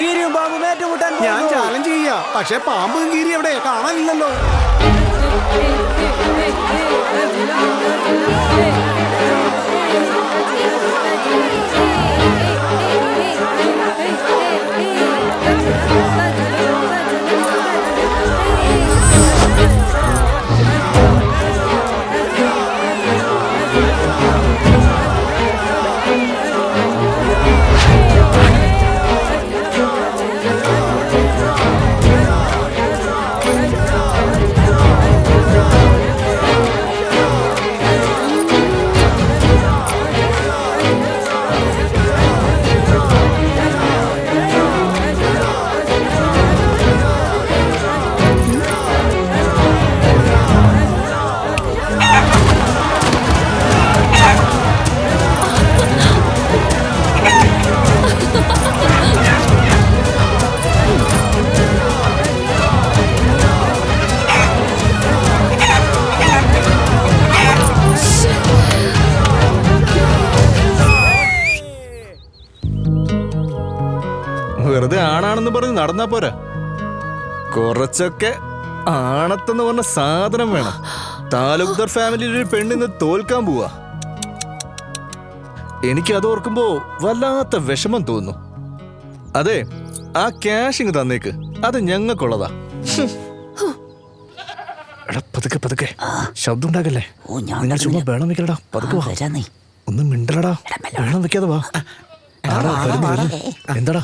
കീരിയും പാമ്പും ഏറ്റുമുട്ടാൻ ഞാൻ ചാലഞ്ച് ചെയ്യാ, പക്ഷെ പാമ്പും കീരി എവിടെ കാണാനില്ലല്ലോ. വെറുതെ ആണാണെന്ന് പറഞ്ഞ് നടന്നാ പോരാ, കുറച്ചൊക്കെ ആണത്തെന്ന് പറഞ്ഞ സാധനം വേണം. താലൂക്ക്ദാർ ഫാമിലിയിൽ ഒരു പെണ്ണിന്ന് തോൽക്കാൻ പോവാ. എനിക്ക് അത് ഓർക്കുമ്പോ വല്ലാത്ത വിഷമം തോന്നുന്നു. അതെ, ആ ക്യാഷ് ഇങ്ങ് തന്നേക്ക്, അത് ഞങ്ങൾക്കുള്ളതാ. എടാ പതുക്കെ പതുക്കെ, ശബ്ദം ഉണ്ടാകല്ലേ. നിങ്ങൾ ചുമ്മാ വേണം വെക്കലടാ, പതുക്കെ വാ. ഒന്നും മിണ്ടലടാ, വേണം വെക്കാതെ വാ. എന്താടാ?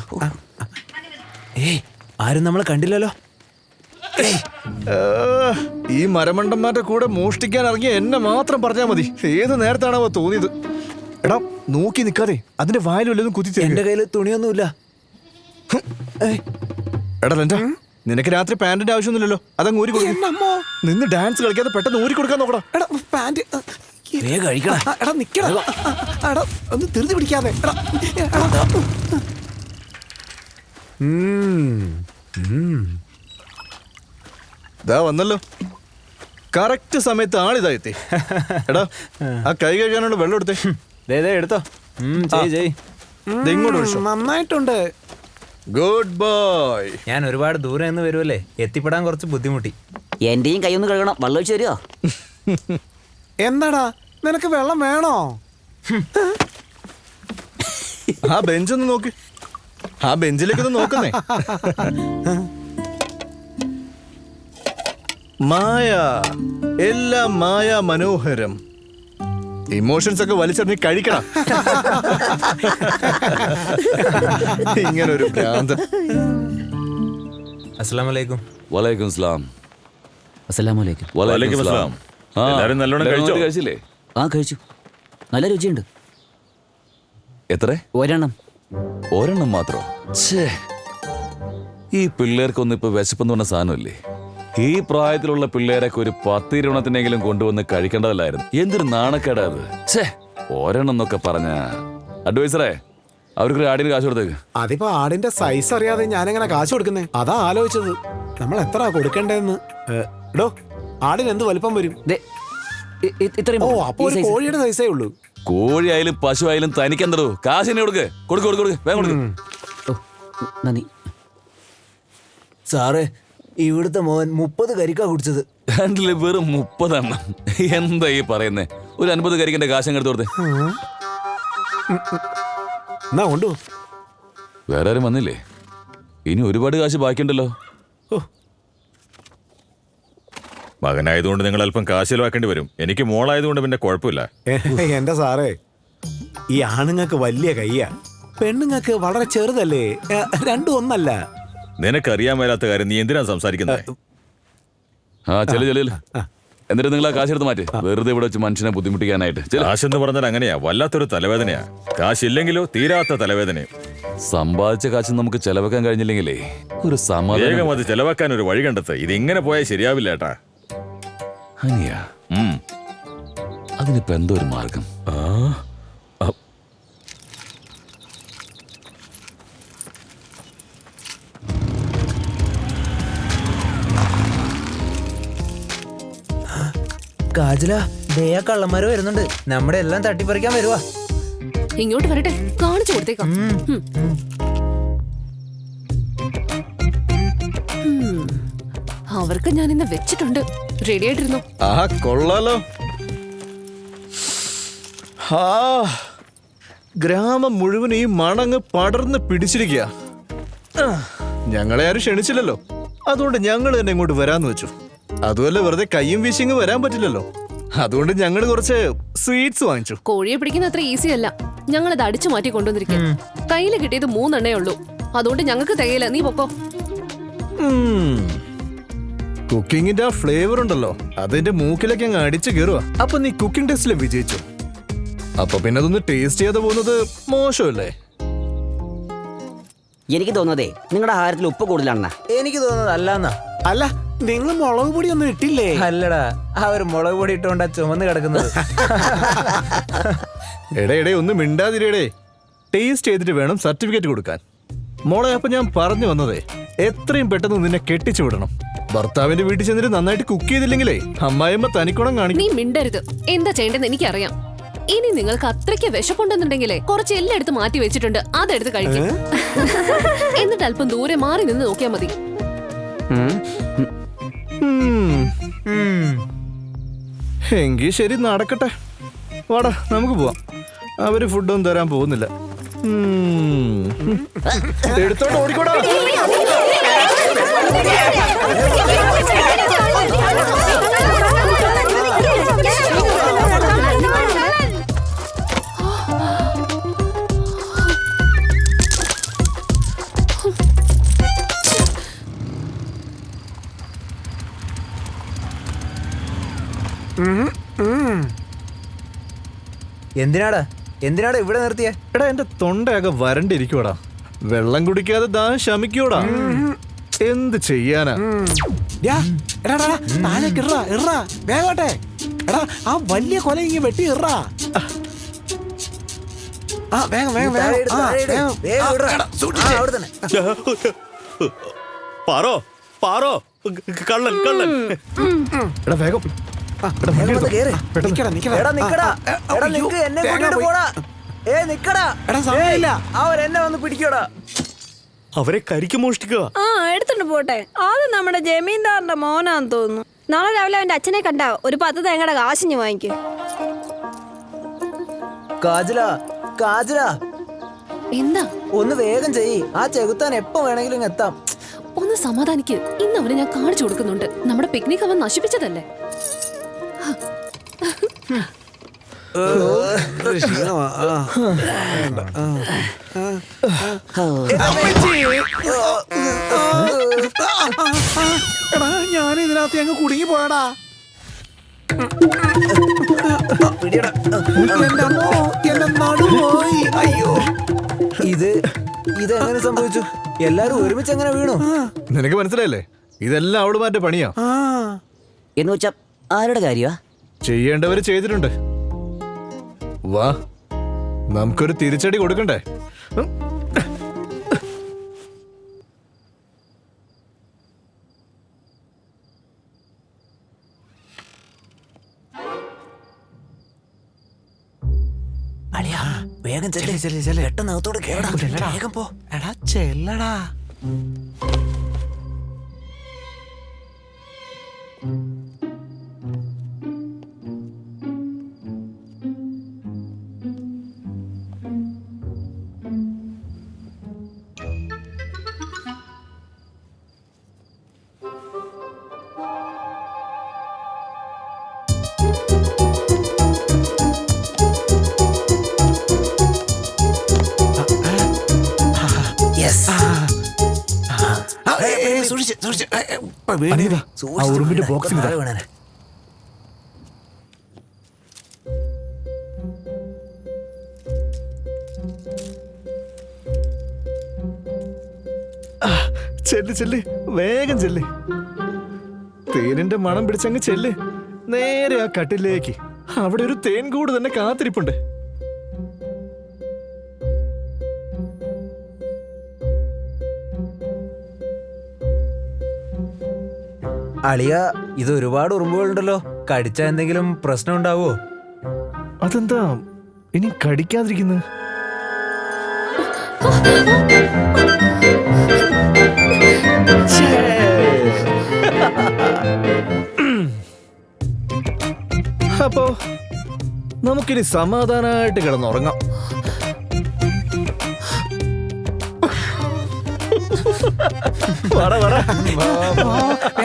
ആരും നമ്മളെ കണ്ടില്ലല്ലോ. ഈ മരമണ്ടന്മാരുടെ കൂടെ മോഷ്ടിക്കാൻ ഇറങ്ങിയ എന്നെ മാത്രം പറഞ്ഞാ മതി. ഏത് നേരത്താണോ തോന്നിയത്? എടാ നോക്കി നിക്കാതെ അതിന്റെ വായിൽ വല്ലതും കുത്തി. എന്റെ കയ്യിൽ തുണിയൊന്നുമില്ല. എടാ ലഞ്ച, നിനക്ക് രാത്രി പാന്റിന്റെ ആവശ്യമൊന്നുമില്ലല്ലോ, അതങ്ങ് ഊരി കൊടുക്കും. നിന്ന് ഡാൻസ് കളിക്കാതെ പെട്ടെന്ന് ഊരി കൊടുക്കാൻ നോക്കടാ. എടാ പാന്റ് കഴിക്കണം. എടാ നിക്കടാ, എടാ ഒന്ന് ധൃതി പിടിക്കാതെ. ഇതാ വന്നല്ലോ, കറക്റ്റ് സമയത്ത് ആളിതാ എത്തി. എടാ ആ കൈ കഴുകാനുള്ള വെള്ളം എടുത്തേ. എടുത്തോ. ഇങ്ങോട്ട് ഒഴിച്ചോ. നന്നായിട്ടുണ്ട്. Good boy. ഞാൻ ഒരുപാട് ദൂരെ നിന്ന് വരുമല്ലേ, എത്തിപ്പെടാൻ കുറച്ച് ബുദ്ധിമുട്ടി. എന്റെയും കൈയൊന്ന് കഴുകണം, വെള്ളം ഒഴിച്ചു തരുമോ? എന്താടാ നിനക്ക് വെള്ളം വേണോ? ആ ബെഞ്ചൊന്ന് നോക്ക്, ആ ബെഞ്ചിലേക്കൊന്ന് നോക്കുന്നേ. മായ, എല്ലാം മായ മനോഹരം. ഇമോഷൻസ് ഒക്കെ വലിച്ചെറിഞ്ഞ് കഴിക്കണം. ഇങ്ങനൊരു ഭ്രാന്തൻ. അസ്സലാമലൈക്കും. വലൈക്കും സ്ലാം. അസ്സലാമലൈക്കും. വലൈക്കും സ്ലാം. എല്ലാവരും നല്ലോണം കഴിച്ചില്ലേ? ആ കഴിച്ചു, നല്ല രുചിയുണ്ട്. എത്ര? ഒരെണ്ണം മാത്രം? ഈ പിള്ളേർക്കൊന്നും ഇപ്പൊ വിശപ്പെന്ന് പറഞ്ഞ സാധനമില്ലേ? ഈ പ്രായത്തിലുള്ള പിള്ളേരൊക്കെ ഒരു 10-20 കൊണ്ടുവന്ന് കഴിക്കേണ്ടതല്ലായിരുന്നു. എന്തൊരു നാണക്കേടാ അത്. ഒരെണ്ണം എന്നൊക്കെ പറഞ്ഞ അഡ്വൈസറെ, അവർക്ക് ആടിന് കാശ് കൊടുത്തേക്ക്. അതിപ്പോ ആടിന്റെ സൈസ് അറിയാതെ ഞാനെങ്ങനെ കാശ് കൊടുക്കുന്നേ? അതാ ആലോചിച്ചത്, നമ്മൾ എത്ര കൊടുക്കണ്ടേന്ന്. എടോ, ആടിന് എന്ത് വലിപ്പം വരും? ഓ, അപ്പൊ ഒരു കോഴിയുടെ സൈസേ ഉള്ളൂ. കോഴി ആയാലും പശു ആയാലും തനിക്കെന്തോ കാശ് തന്നെ കൊടുക്ക്. കൊടുക്ക് വേഗം കൊടുക്ക്. നന്ദി സാറേ, ഇവിടുത്തെ മോൻ 30 കരിക്കാ കുടിച്ചത്. രണ്ടില് വെറും 30 എണ്ണം. എന്താ ഈ പറയുന്നേ? ഒരു 50 കരിക്കിന്റെ കാശ് എടുത്ത് കൊടുത്തേ. എന്നാ കൊണ്ടു. വേറെ ആരും വന്നില്ലേ? ഇനി ഒരുപാട് കാശ് ബാക്കിയുണ്ടല്ലോ. മകനായതുകൊണ്ട് നിങ്ങൾ അല്പം കാശ് ചെലവാക്കേണ്ടി വരും. എനിക്ക് മോളായതുകൊണ്ട് പിന്നെ കുഴപ്പമില്ല. എന്റെ സാറേ, ഈ ആണുങ്ങൾക്ക് വലിയ കയ്യാ, പെണ്ണുങ്ങൾക്ക് വളരെ ചെറുതല്ലേ. രണ്ടും ഒന്നല്ല. നിനക്കറിയാൻ മേലാത്ത കാര്യം നീ എന്തിനാ സംസാരിക്കുന്നത്? എന്നിട്ട് നിങ്ങൾ ആ കാശ് എടുത്ത് മാറ്റി. വെറുതെ ഇവിടെ വെച്ച് മനുഷ്യനെ ബുദ്ധിമുട്ടിക്കാനായിട്ട്. കാശെന്ന് പറഞ്ഞാൽ അങ്ങനെയാ, വല്ലാത്തൊരു തലവേദനയാ. കാശില്ലെങ്കിലോ തീരാത്ത തലവേദനയും. സമ്പാദിച്ച കാശ് നമുക്ക് ചെലവാക്കാൻ കഴിഞ്ഞില്ലെങ്കിലേ ഒരു സമാധാനം. വേഗം അത് ചെലവാക്കാൻ ഒരു വഴി കണ്ടെത്ത്. ഇതിങ്ങനെ പോയാൽ ശരിയാവില്ല ഏട്ടാ. അനിയാ, അതിനിപ്പോ എന്തോ ഒരു മാർഗം. കാജല, ദയാ കള്ളന്മാര് വരുന്നുണ്ട്. നമ്മുടെ എല്ലാം തട്ടിപ്പറിക്കാൻ വരുവാ. ഇങ്ങോട്ട് വരട്ടെ, കാണിച്ചു കൊടുത്തേക്കാം. അവർക്ക് ഞാൻ ഇന്ന് വെച്ചിട്ടുണ്ട്. റെഡി ആയിട്ടിരുന്നു. ആ കൊള്ളാലോ. ആ ഗ്രാമം മുഴുവൻ ഈ മണങ്ങ് പടർന്ന് പിടിച്ചിരിക്കുക. ഞങ്ങളെ ആരും ക്ഷണിച്ചില്ലല്ലോ, അതുകൊണ്ട് ഞങ്ങൾ തന്നെ ഇങ്ങോട്ട് വരാന്ന് വെച്ചു. അതുമല്ല, വെറുതെ കയ്യും വീശിങ് വരാൻ പറ്റില്ലല്ലോ, അതുകൊണ്ട് ഞങ്ങൾ കുറച്ച് സ്വീറ്റ്സ് വാങ്ങിച്ചു. കോഴിയെ പിടിക്കുന്ന അത്ര ഈസി അല്ല. ഞങ്ങൾ അത് അടിച്ചു മാറ്റി കൊണ്ടുവന്നിരിക്കും. കയ്യിൽ കിട്ടിയത് 3 എണ്ണേ ഉള്ളൂ, അതുകൊണ്ട് ഞങ്ങൾക്ക് തികയില്ല. നീ പൊക്കോ. കുക്കിങ്ങിന്റെ ആ ഫ്ലേവർ ഉണ്ടല്ലോ, അതിന്റെ മൂക്കിലേക്ക് അങ്ങ് അടിച്ചു കയറുക. അപ്പൊ നീ കുക്കിംഗ് ടെസ്റ്റിൽ വിജയിച്ചു. അപ്പൊ പിന്നെ അതൊന്ന് ടേസ്റ്റ് ചെയ്യാതെ പോകുന്നത് മോശമല്ലേ? എനിക്ക് തോന്നുന്നതേ നിങ്ങളുടെ ആഹാരത്തിൽ ഉപ്പ് കൂടുതലാണെന്നാ. എനിക്ക് തോന്നുന്നത് അല്ലാന്നാ. അല്ല, നിങ്ങൾ മുളക് പൊടി ഒന്നും ഇട്ടില്ലേ? അല്ലടാ, ആ ഒരു മുളക് പൊടി ഇട്ടുകൊണ്ടാ ചുമന്ന് കിടക്കുന്നത്. എടേ ഒന്ന് മിണ്ടാതിരേടേ. ടേസ്റ്റ് ചെയ്തിട്ട് വേണം സർട്ടിഫിക്കറ്റ് കൊടുക്കാൻ. മോളെ, അപ്പൊ ഞാൻ പറഞ്ഞു വന്നതേ, എത്രയും പെട്ടെന്ന് നിന്നെ കെട്ടിച്ചു വിടണം. ഭർത്താവിന്റെ വീട്ടിൽ ചെന്നിട്ട് നന്നായിട്ട് കുക്ക് ചെയ്തില്ലെങ്കിലേ അമ്മായിയമ്മ തനിക്കുണം കാണിക്കും. നീ മിണ്ടരുത്. എന്താ ചെയ്യേണ്ടതെന്ന് എനിക്കറിയാം. ഇനി നിങ്ങൾക്ക് അത്രയ്ക്ക് വിശപ്പുണ്ടെന്നുണ്ടെങ്കിലേ കുറച്ച് എല്ലാം എടുത്ത് മാറ്റി വെച്ചിട്ടുണ്ട്, അതെടുത്ത് കഴിക്കും. എന്നിട്ട് അല്പം ദൂരെ മാറി നിന്ന് നോക്കിയാൽ മതി. എങ്കിൽ ശരി, നടക്കട്ടെ. വാടാ, നമുക്ക് പോവാം. അവര് ഫുഡൊന്നും തരാൻ പോകുന്നില്ല. എടുത്തോണ്ട് ഓടിക്കോടാ. എന്തിനാടാ ഇവിടെ നിർത്തിയേ? എടാ, എന്റെ തൊണ്ടയൊക്കെ വരണ്ടിരിക്കുവാടാ. വെള്ളം കുടിക്കാതെ ദാഹം ശമിക്കൂടാ. എന്ത് ചെയ്യാനാ? വേഗോട്ടെ. എടാ, ആ വലിയ കൊല ഇങ്ങ് വെട്ടി ഇറാ. വേഗം വേഗം പാറോ പാറോ, കള്ളൻ കള്ളൻ. എടാ വേഗം. അവരെന്നെ വന്ന് പിടിക്കോടാ. അവരെ കരിക്ക് മോഷ്ടിക്കുക. എടുത്തിട്ട് പോട്ടെ. അത് നമ്മുടെ ജമീന്ദാറിന്റെ മോനാന്ന് തോന്നുന്നു. നാളെ രാവിലെ അവന്റെ അച്ഛനെ കണ്ടാ ഒരു 10 തേങ്ങയുടെ കാശിഞ്ഞ് വാങ്ങിക്കും. കാജല, എന്താ? ഒന്ന് വേഗം ചെയ്യ്. ആ ചെകുത്താൻ എപ്പോ വേണമെങ്കിലും എത്താം. ഒന്ന് സമാധാനിക്ക്. ഇന്ന് അവനെ ഞാൻ കാണിച്ചു കൊടുക്കുന്നുണ്ട്. നമ്മുടെ പിക്നിക് അവൻ നശിപ്പിച്ചതല്ലേ. ഞാൻ ഇതിനകത്ത് ഞങ്ങൾ കുടുങ്ങി പോയടാ. അയ്യോ, ഇതെങ്ങനെ സംഭവിച്ചു? എല്ലാരും ഒരുമിച്ച് എങ്ങനെ വീണു? നിനക്ക് മനസ്സിലായില്ലേ? ഇതെല്ലാം അവളുമാരുടെ പണിയാ. എന്ന് വെച്ചാ ആരുടെ കാര്യമാ? ചെയ്യേണ്ടവര് ചെയ്തിട്ടുണ്ട്. വാ, നമുക്കൊരു തിരിച്ചടി കൊടുക്കണ്ടേ? വേഗം പെട്ടെന്ന് അകത്തോട് വേഗം പോ. എടാ ചെല്ലടാ. ചെല്ല്, വേഗം ചെല്ല്. തേനിന്റെ മണം പിടിച്ചങ്ങ് ചെല്ല്. നേരെ ആ കട്ടിലേക്ക്. അവിടെ ഒരു തേൻ കൂട് തന്നെ കാത്തിരിപ്പുണ്ട്. അളിയ, ഇത് ഒരുപാട് ഉറുമ്പുകളുണ്ടല്ലോ. കടിച്ചാ എന്തെങ്കിലും പ്രശ്നം ഉണ്ടാവോ? അതെന്താ ഇനി കടിക്കാതിരിക്കുന്നത്? അപ്പോ നമുക്കിനി സമാധാനമായിട്ട് കിടന്നുറങ്ങാം. വാടാ, വാടാ.